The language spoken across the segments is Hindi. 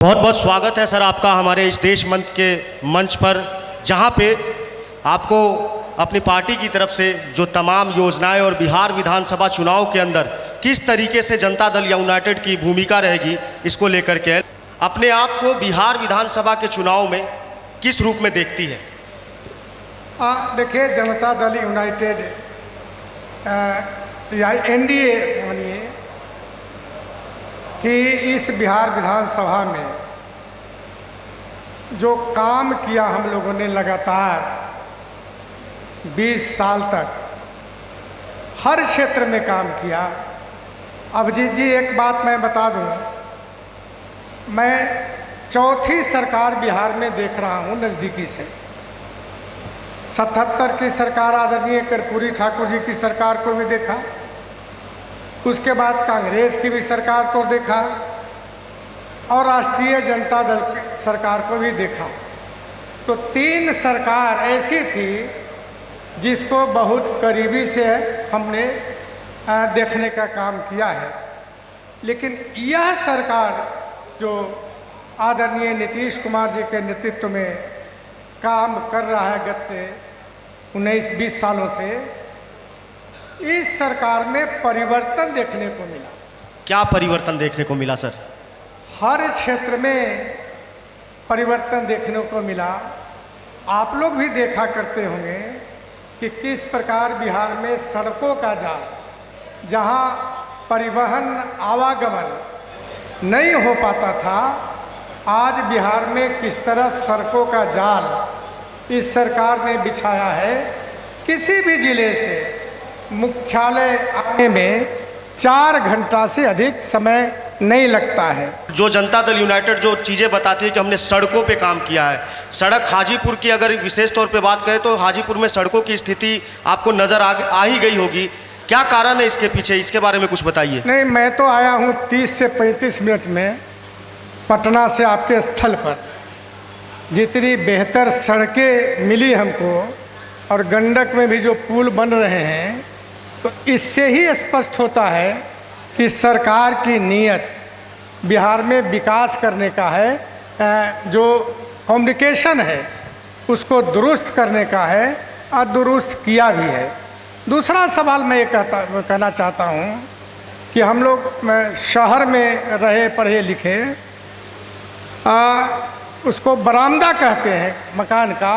बहुत बहुत स्वागत है सर आपका हमारे इस देश मंच के मंच पर, जहां पे आपको अपनी पार्टी की तरफ से जो तमाम योजनाएं और बिहार विधानसभा चुनाव के अंदर किस तरीके से जनता दल यूनाइटेड की भूमिका रहेगी, इसको लेकर के अपने आप को बिहार विधानसभा के चुनाव में किस रूप में देखती है? देखिए, जनता दल यूनाइटेड या एनडीए मानिए कि इस बिहार विधानसभा में जो काम किया हम लोगों ने लगातार 20 साल तक हर क्षेत्र में काम किया। अभिजीत जी, एक बात मैं बता दूं, मैं चौथी सरकार बिहार में देख रहा हूं नज़दीकी से। 77 की सरकार आदरणीय कर्पूरी ठाकुर जी की सरकार को भी देखा, उसके बाद कांग्रेस की भी सरकार को देखा और राष्ट्रीय जनता दल की सरकार को भी देखा। तो 3 सरकार ऐसी थी जिसको बहुत करीबी से हमने देखने का काम किया है। लेकिन यह सरकार जो आदरणीय नीतीश कुमार जी के नेतृत्व में काम कर रहा है गत 19-20 सालों से, इस सरकार में परिवर्तन देखने को मिला। क्या परिवर्तन देखने को मिला सर? हर क्षेत्र में परिवर्तन देखने को मिला। आप लोग भी देखा करते होंगे कि किस प्रकार बिहार में सड़कों का जाल, जहां परिवहन आवागमन नहीं हो पाता था, आज बिहार में किस तरह सड़कों का जाल इस सरकार ने बिछाया है। किसी भी जिले से मुख्यालय आने में 4 घंटा से अधिक समय नहीं लगता है। जो जनता दल यूनाइटेड जो चीज़ें बताती है कि हमने सड़कों पे काम किया है, सड़क हाजीपुर की अगर विशेष तौर पे बात करें तो हाजीपुर में सड़कों की स्थिति आपको नज़र आ ही गई होगी। क्या कारण है इसके पीछे, इसके बारे में कुछ बताइए। नहीं, मैं तो आया हूँ 30 से 35 मिनट में पटना से आपके स्थल पर। जितनी बेहतर सड़कें मिली हमको और गंडक में भी जो पुल बन रहे हैं, तो इससे ही स्पष्ट होता है कि सरकार की नीयत बिहार में विकास करने का है। जो कम्युनिकेशन है उसको दुरुस्त करने का है और दुरुस्त किया भी है। दूसरा सवाल मैं ये कहना चाहता हूँ कि हम लोग शहर में रहे पढ़े लिखे, उसको बरामदा कहते हैं मकान का,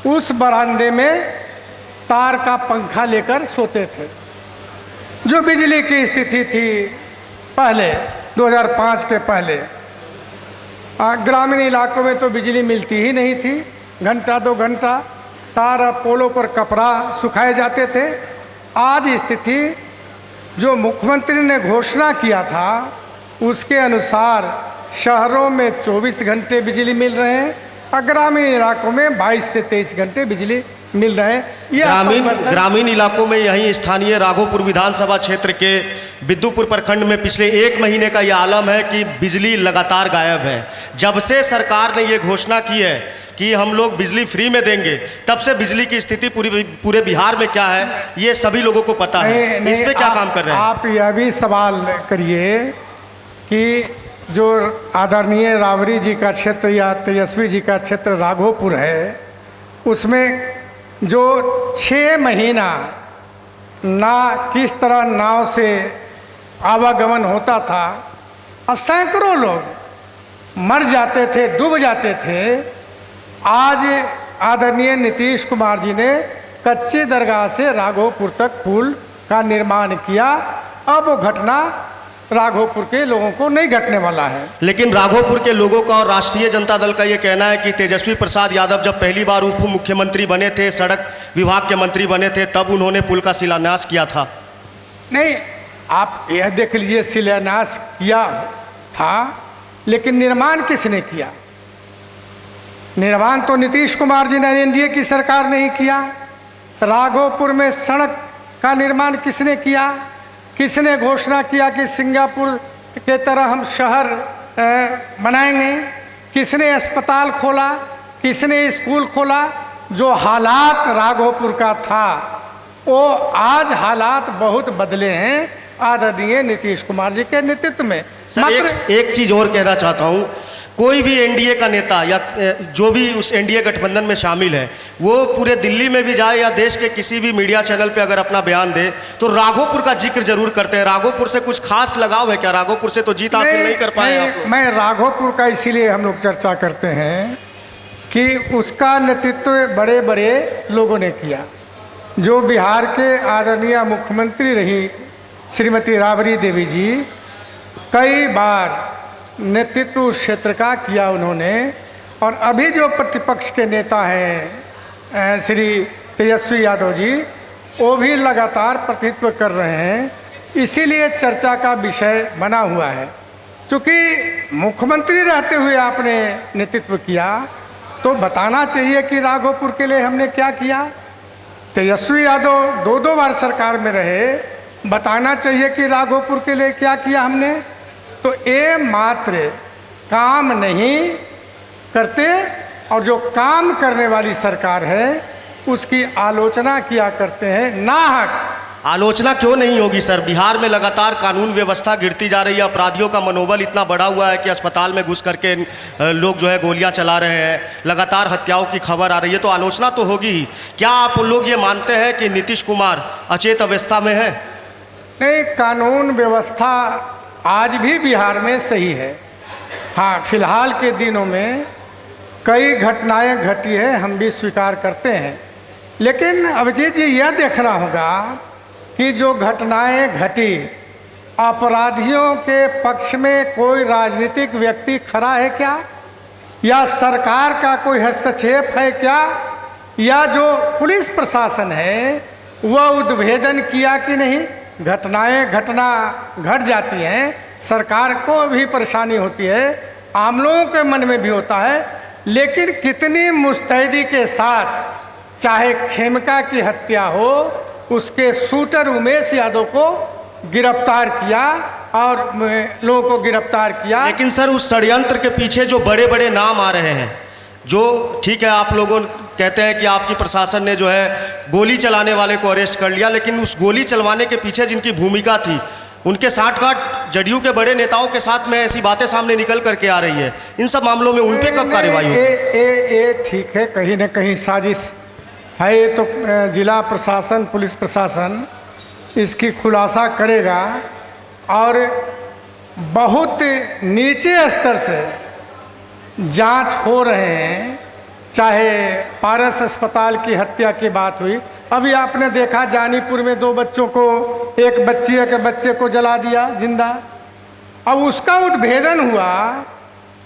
उस बरामदे में तार का पंखा लेकर सोते थे। जो बिजली की स्थिति थी पहले 2005 के पहले, ग्रामीण इलाकों में तो बिजली मिलती ही नहीं थी। घंटा 2 घंटा तार और पोलों पर कपड़ा सुखाए जाते थे। आज स्थिति जो मुख्यमंत्री ने घोषणा किया था उसके अनुसार शहरों में 24 घंटे बिजली मिल रहे हैं और ग्रामीण इलाकों में 22 से 23 घंटे बिजली मिल रहे हैं। ये ग्रामीण इलाकों में यहीं स्थानीय राघोपुर विधानसभा क्षेत्र के बिद्दुपुर प्रखंड में पिछले 1 महीने का यह आलम है कि बिजली लगातार गायब है। जब से सरकार ने ये घोषणा की है कि हम लोग बिजली फ्री में देंगे, तब से बिजली की स्थिति पूरे बिहार में क्या है ये सभी लोगों को पता है। इस पे क्या काम कर रहे हैं आप? यह भी सवाल करिए कि जो आदरणीय राबड़ी जी का क्षेत्र या तेजस्वी जी का क्षेत्र राघोपुर है, उसमें जो 6 महीना ना किस तरह नाव से आवागमन होता था और सैकड़ों लोग मर जाते थे, डूब जाते थे, आज आदरणीय नीतीश कुमार जी ने कच्ची दरगाह से राघोपुर तक पुल का निर्माण किया। अब वो घटना राघोपुर के लोगों को नहीं घटने वाला है। लेकिन राघोपुर के लोगों का और राष्ट्रीय जनता दल का ये कहना है कि तेजस्वी प्रसाद यादव जब पहली बार उप मुख्यमंत्री बने थे, सड़क विभाग के मंत्री बने थे, तब उन्होंने पुल का शिलान्यास किया था। नहीं, आप यह देख लीजिए, शिलान्यास किया था, लेकिन निर्माण किसने किया? निर्माण तो नीतीश कुमार जी ने, एनडीए की सरकार ने ही किया। राघोपुर में सड़क का निर्माण किसने किया? किसने घोषणा किया कि सिंगापुर के तरह हम शहर बनाएंगे? किसने अस्पताल खोला? किसने स्कूल खोला? जो हालात राघोपुर का था वो आज हालात बहुत बदले हैं। आदरणीय नीतीश कुमार जी के नेतृत्व में। सर एक चीज़ और कहना चाहता हूँ, कोई भी एनडीए का नेता या जो भी उस एनडीए गठबंधन में शामिल है, वो पूरे दिल्ली में भी जाए या देश के किसी भी मीडिया चैनल पे अगर अपना बयान दे तो राघोपुर का जिक्र जरूर करते हैं। राघोपुर से कुछ खास लगाव है क्या? राघोपुर से तो जीत हासिल नहीं कर पाए आप लोग। मैं राघोपुर का इसीलिए हम लोग चर्चा करते हैं कि उसका नेतृत्व बड़े बड़े लोगों ने किया। जो बिहार के आदरणीय मुख्यमंत्री रही श्रीमती राबड़ी देवी जी, कई बार नेतृत्व उस क्षेत्र का किया उन्होंने। और अभी जो प्रतिपक्ष के नेता हैं श्री तेजस्वी यादव जी, वो भी लगातार प्रतिनिधित्व कर रहे हैं, इसीलिए चर्चा का विषय बना हुआ है। क्योंकि मुख्यमंत्री रहते हुए आपने नेतृत्व किया तो बताना चाहिए कि राघोपुर के लिए हमने क्या किया। तेजस्वी यादव दो बार सरकार में रहे, बताना चाहिए कि राघोपुर के लिए क्या किया हमने। तो ये मात्र काम नहीं करते, और जो काम करने वाली सरकार है उसकी आलोचना किया करते हैं नाहक। आलोचना क्यों नहीं होगी सर? बिहार में लगातार कानून व्यवस्था गिरती जा रही है, अपराधियों का मनोबल इतना बढ़ा हुआ है कि अस्पताल में घुस करके लोग जो है गोलियां चला रहे हैं, लगातार हत्याओं की खबर आ रही है, तो आलोचना तो होगी ही। क्या आप लोग ये मानते हैं कि नीतीश कुमार अचेत अवस्था में है? नहीं, कानून व्यवस्था आज भी बिहार में सही है। हाँ, फिलहाल के दिनों में कई घटनाएं घटी है, हम भी स्वीकार करते हैं। लेकिन अभिजीत जी, यह देखना होगा कि जो घटनाएं घटी, अपराधियों के पक्ष में कोई राजनीतिक व्यक्ति खड़ा है क्या, या सरकार का कोई हस्तक्षेप है क्या, या जो पुलिस प्रशासन है वह उद्भेदन किया कि नहीं। घटना घट जाती हैं, सरकार को भी परेशानी होती है, आम लोगों के मन में भी होता है, लेकिन कितनी मुस्तैदी के साथ चाहे खेमका की हत्या हो, उसके शूटर उमेश यादव को गिरफ्तार किया और लोगों को गिरफ्तार किया। लेकिन सर, उस षड्यंत्र के पीछे जो बड़े बड़े नाम आ रहे हैं, जो ठीक है आप लोगों कहते हैं कि आपकी प्रशासन ने जो है गोली चलाने वाले को अरेस्ट कर लिया, लेकिन उस गोली चलवाने के पीछे जिनकी भूमिका थी, उनके साठ-गांठ जदयू के बड़े नेताओं के साथ में ऐसी बातें सामने निकल करके आ रही है। इन सब मामलों में उन पे कब कार्रवाई होगी? ये ठीक है, कहीं ना कहीं साजिश है। ये तो जिला प्रशासन, पुलिस प्रशासन इसकी खुलासा करेगा, और बहुत नीचे स्तर से जांच हो रहे हैं। चाहे पारस अस्पताल की हत्या की बात हुई, अभी आपने देखा जानीपुर में 2 बच्चों को, एक बच्चे को जला दिया जिंदा। अब उसका उद्भेदन हुआ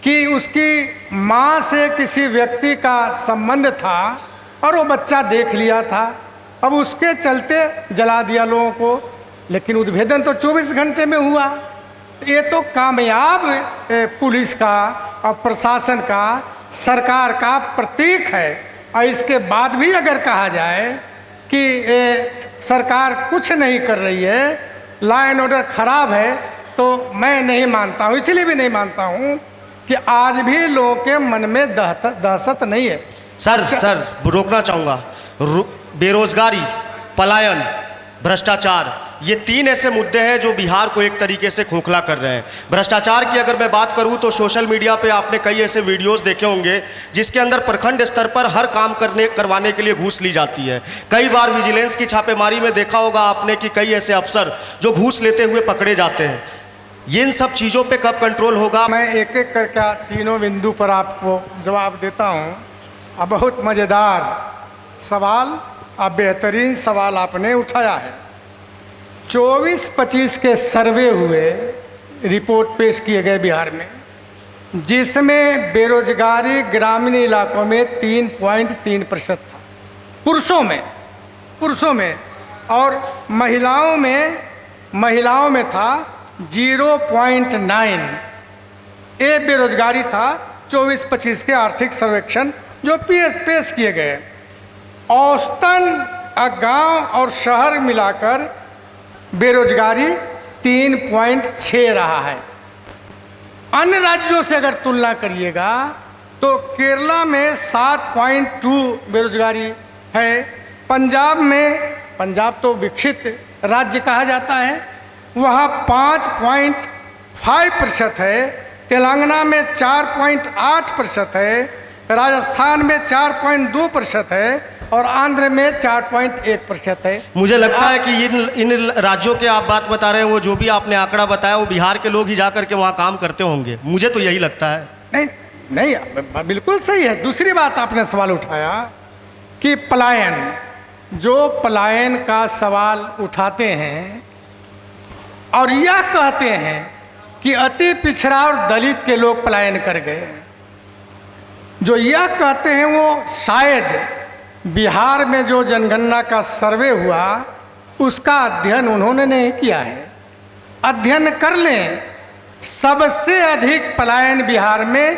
कि उसकी माँ से किसी व्यक्ति का संबंध था और वो बच्चा देख लिया था, अब उसके चलते जला दिया लोगों को। लेकिन उद्भेदन तो 24 घंटे में हुआ। ये तो कामयाब पुलिस का और प्रशासन का, सरकार का प्रतीक है। और इसके बाद भी अगर कहा जाए कि सरकार कुछ नहीं कर रही है, लॉ एंड ऑर्डर खराब है, तो मैं नहीं मानता हूँ। इसलिए भी नहीं मानता हूँ कि आज भी लोगों के मन में दहशत नहीं है। सर रोकना चाहूँगा। बेरोजगारी, पलायन, भ्रष्टाचार, ये 3 ऐसे मुद्दे हैं जो बिहार को एक तरीके से खोखला कर रहे हैं। भ्रष्टाचार की अगर मैं बात करूं तो सोशल मीडिया पे आपने कई ऐसे वीडियोस देखे होंगे जिसके अंदर प्रखंड स्तर पर हर काम करवाने के लिए घूस ली जाती है। कई बार विजिलेंस की छापेमारी में देखा होगा आपने कि कई ऐसे अफसर जो घूस लेते हुए पकड़े जाते हैं। इन सब चीज़ों पर कब कंट्रोल होगा? मैं एक एक करके तीनों बिंदु पर आपको जवाब देता हूँ। अब बहुत मज़ेदार सवाल, अब बेहतरीन सवाल आपने उठाया है। 24-25 के सर्वे हुए, रिपोर्ट पेश किए गए बिहार में, जिसमें बेरोजगारी ग्रामीण इलाकों में 3.3% था पुरुषों में, और महिलाओं में था 0.9। ये बेरोजगारी था 24-25 के आर्थिक सर्वेक्षण जो पेश किए गए। औसतन गांव और शहर मिलाकर बेरोजगारी 3.6 रहा है। अन्य राज्यों से अगर तुलना करिएगा तो केरला में 7.2 बेरोजगारी है। पंजाब तो विकसित राज्य कहा जाता है, वहाँ 5.5% है, तेलंगाना में 4.8% है, राजस्थान में 4.2% है और आंध्र में 4.1% है। मुझे लगता है कि इन राज्यों के आप बात बता रहे हैं, वो जो भी आपने आंकड़ा बताया वो बिहार के लोग ही जा करके वहाँ काम करते होंगे, मुझे तो यही लगता है। नहीं नहीं, बिल्कुल सही है। दूसरी बात आपने सवाल उठाया कि पलायन, जो पलायन का सवाल उठाते हैं और यह कहते हैं कि अति पिछड़ा और दलित के लोग पलायन कर गए, जो यह कहते हैं वो शायद बिहार में जो जनगणना का सर्वे हुआ उसका अध्ययन उन्होंने नहीं किया है। अध्ययन कर लें, सबसे अधिक पलायन बिहार में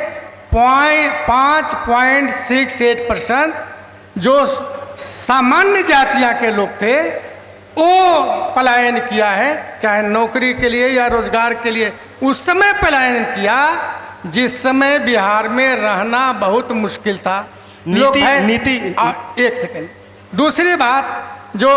5.68% जो सामान्य जातियां के लोग थे वो पलायन किया है, चाहे नौकरी के लिए या रोजगार के लिए। उस समय पलायन किया जिस समय बिहार में रहना बहुत मुश्किल था। नीति एक सेकंड। दूसरी बात, जो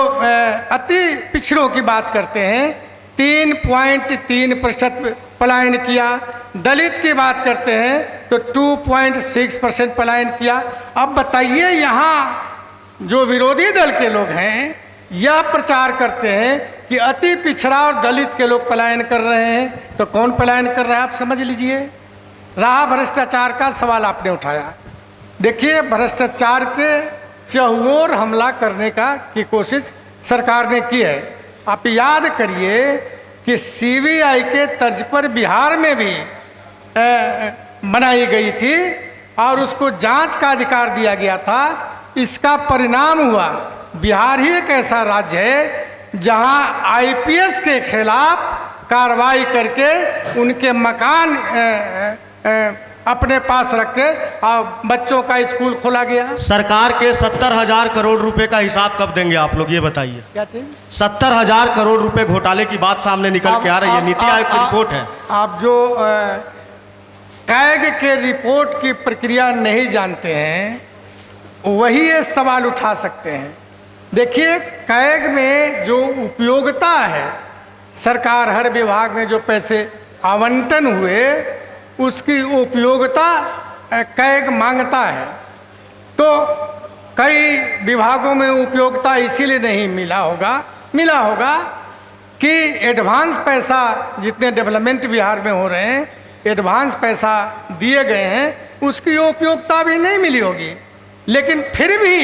अति पिछड़ों की बात करते हैं 3.3% पलायन किया, दलित की बात करते हैं तो 2.6% पलायन किया। अब बताइए, यहाँ जो विरोधी दल के लोग हैं यह प्रचार करते हैं कि अति पिछड़ा और दलित के लोग पलायन कर रहे हैं, तो कौन पलायन कर रहा है आप समझ लीजिए। रहा भ्रष्टाचार का सवाल आपने उठाया, देखिए भ्रष्टाचार के चहुओर हमला करने की कोशिश सरकार ने की है। आप याद करिए कि सीबीआई के तर्ज पर बिहार में भी बनाई गई थी और उसको जांच का अधिकार दिया गया था। इसका परिणाम हुआ बिहार ही एक ऐसा राज्य है जहां आईपीएस के खिलाफ कार्रवाई करके उनके मकान अपने पास रख के और बच्चों का स्कूल खोला गया। सरकार के 70,000 करोड़ रुपए का हिसाब कब देंगे आप लोग, ये बताइए। क्या चीज? 70,000 करोड़ रुपए घोटाले की बात सामने निकल के आ रही है, नीति आयोग की रिपोर्ट है। आप जो कैग के रिपोर्ट की प्रक्रिया नहीं जानते हैं वही ये सवाल उठा सकते हैं। देखिए, कैग में जो उपयोगिता है, सरकार हर विभाग में जो पैसे आवंटन हुए उसकी उपयोगिता कैग मांगता है, तो कई विभागों में उपयोगिता इसीलिए नहीं मिला होगा कि एडवांस पैसा जितने डेवलपमेंट बिहार में हो रहे हैं, एडवांस पैसा दिए गए हैं, उसकी उपयोगिता भी नहीं मिली होगी। लेकिन फिर भी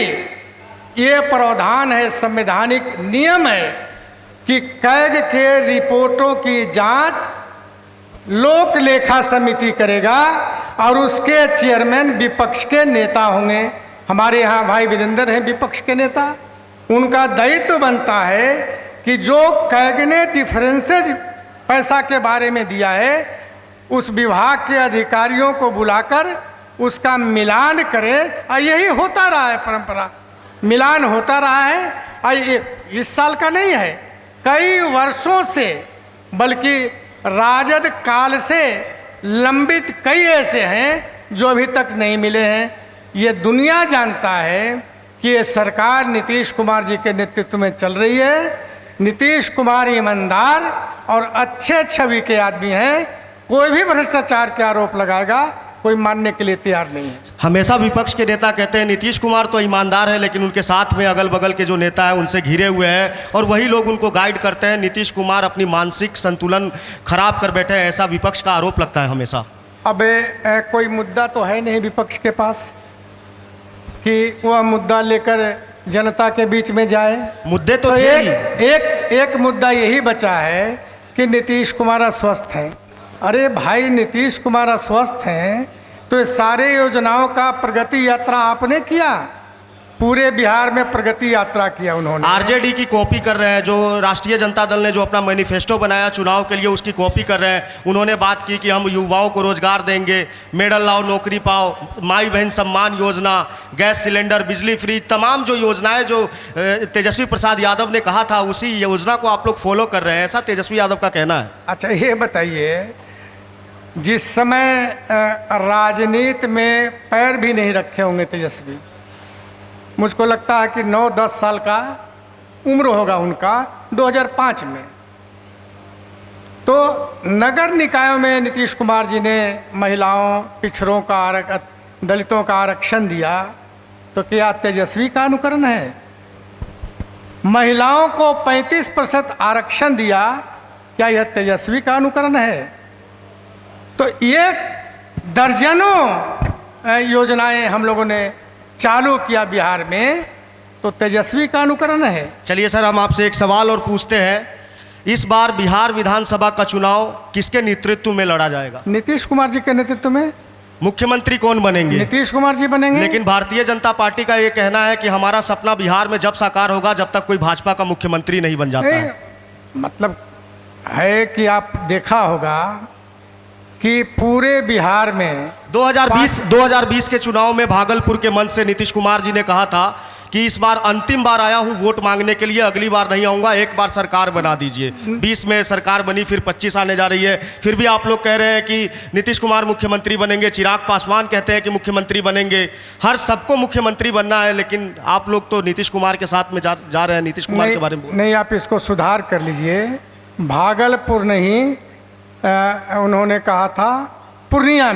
ये प्रावधान है, संवैधानिक नियम है कि कैग के रिपोर्टों की जांच लोक लेखा समिति करेगा और उसके चेयरमैन विपक्ष के नेता होंगे। हमारे यहाँ भाई वीरेंद्र हैं विपक्ष के नेता, उनका दायित्व बनता है कि जो कैग ने डिफरेंसेज पैसा के बारे में दिया है उस विभाग के अधिकारियों को बुलाकर उसका मिलान करे। और यही होता रहा है, परंपरा मिलान होता रहा है। और इस साल का नहीं है, कई वर्षों से, बल्कि राजद काल से लंबित कई ऐसे हैं जो अभी तक नहीं मिले हैं। ये दुनिया जानता है कि ये सरकार नीतीश कुमार जी के नेतृत्व में चल रही है। नीतीश कुमार ईमानदार और अच्छे छवि के आदमी हैं, कोई भी भ्रष्टाचार के आरोप लगाएगा कोई मानने के लिए तैयार नहीं है। हमेशा विपक्ष के नेता कहते हैं नीतीश कुमार तो ईमानदार है, लेकिन उनके साथ में अगल बगल के जो नेता है उनसे घिरे हुए हैं और वही लोग उनको गाइड करते हैं। नीतीश कुमार अपनी मानसिक संतुलन खराब कर बैठे हैं, ऐसा विपक्ष का आरोप लगता है हमेशा। अब कोई मुद्दा तो है नहीं विपक्ष के पास कि वह मुद्दा लेकर जनता के बीच में जाए। मुद्दे तो एक मुद्दा यही बचा है कि नीतीश कुमार अस्वस्थ हैं। अरे भाई, नीतीश कुमार अस्वस्थ हैं तो ये सारे योजनाओं का प्रगति यात्रा आपने किया, पूरे बिहार में प्रगति यात्रा किया उन्होंने। आरजेडी की कॉपी कर रहे हैं, जो राष्ट्रीय जनता दल ने जो अपना मैनिफेस्टो बनाया चुनाव के लिए उसकी कॉपी कर रहे हैं। उन्होंने बात की कि हम युवाओं को रोजगार देंगे, मेडल लाओ नौकरी पाओ, माई बहन सम्मान योजना, गैस सिलेंडर, बिजली फ्री, तमाम जो योजनाएं जो तेजस्वी प्रसाद यादव ने कहा था उसी योजना को आप लोग फॉलो कर रहे हैं, ऐसा तेजस्वी यादव का कहना है। अच्छा, ये बताइए, जिस समय राजनीति में पैर भी नहीं रखे होंगे तेजस्वी, मुझको लगता है कि 9-10 साल का उम्र होगा उनका, 2005 में तो नगर निकायों में नीतीश कुमार जी ने महिलाओं, पिछड़ों का दलितों का आरक्षण दिया, तो क्या तेजस्वी का अनुकरण है? महिलाओं को 35% आरक्षण दिया, क्या यह तेजस्वी का अनुकरण है? तो ये दर्जनों योजनाएं हम लोगों ने चालू किया बिहार में, तो तेजस्वी का अनुकरण है। चलिए सर, हम आपसे एक सवाल और पूछते हैं, इस बार बिहार विधानसभा का चुनाव किसके नेतृत्व में लड़ा जाएगा? नीतीश कुमार जी के नेतृत्व में। मुख्यमंत्री कौन बनेंगे? नीतीश कुमार जी बनेंगे। लेकिन भारतीय जनता पार्टी का ये कहना है कि हमारा सपना बिहार में जब साकार होगा जब तक कोई भाजपा का मुख्यमंत्री नहीं बन जाता है। मतलब है कि आप देखा होगा कि पूरे बिहार में 2020 के चुनाव में भागलपुर के मंच से नीतीश कुमार जी ने कहा था कि इस बार अंतिम बार आया हूं वोट मांगने के लिए, अगली बार नहीं आऊंगा, एक बार सरकार बना दीजिए। 20 में सरकार बनी, फिर 25 आने जा रही है, फिर भी आप लोग कह रहे हैं कि नीतीश कुमार मुख्यमंत्री बनेंगे, चिराग पासवान कहते हैं कि मुख्यमंत्री बनेंगे, हर सबको मुख्यमंत्री बनना है, लेकिन आप लोग तो नीतीश कुमार के साथ में जा रहे हैं। नीतीश कुमार के बारे में नहीं, आप इसको सुधार कर लीजिए। भागलपुर नहीं, उन्होंने कहा था पूर्णिया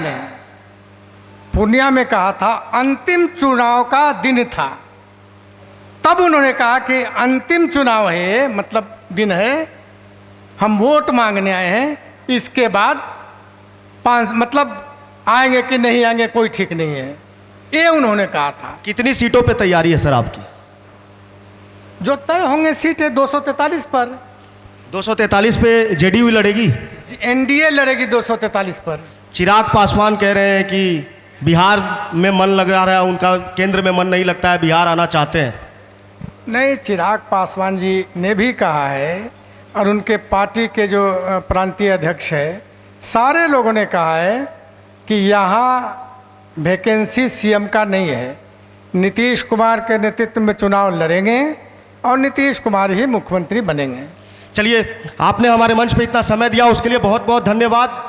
में कहा था, अंतिम चुनाव का दिन था, तब उन्होंने कहा कि अंतिम चुनाव है, मतलब दिन है, हम वोट मांगने आए हैं, इसके बाद मतलब आएंगे कि नहीं आएंगे कोई ठीक नहीं है, ये उन्होंने कहा था। कितनी सीटों पे तैयारी है सर आपकी? जो तय होंगे सीटें 243 पर। 243 पे जेडीयू लड़ेगी? एनडीए लड़ेगी 243 पर। चिराग पासवान कह रहे हैं कि बिहार में मन लग रहा है, उनका केंद्र में मन नहीं लगता है, बिहार आना चाहते हैं। नहीं, चिराग पासवान जी ने भी कहा है और उनके पार्टी के जो प्रांतीय अध्यक्ष है, सारे लोगों ने कहा है कि यहाँ वैकेंसी सीएम का नहीं है, नीतीश कुमार के नेतृत्व में चुनाव लड़ेंगे और नीतीश कुमार ही मुख्यमंत्री बनेंगे। चलिए, आपने हमारे मंच पे इतना समय दिया उसके लिए बहुत बहुत धन्यवाद।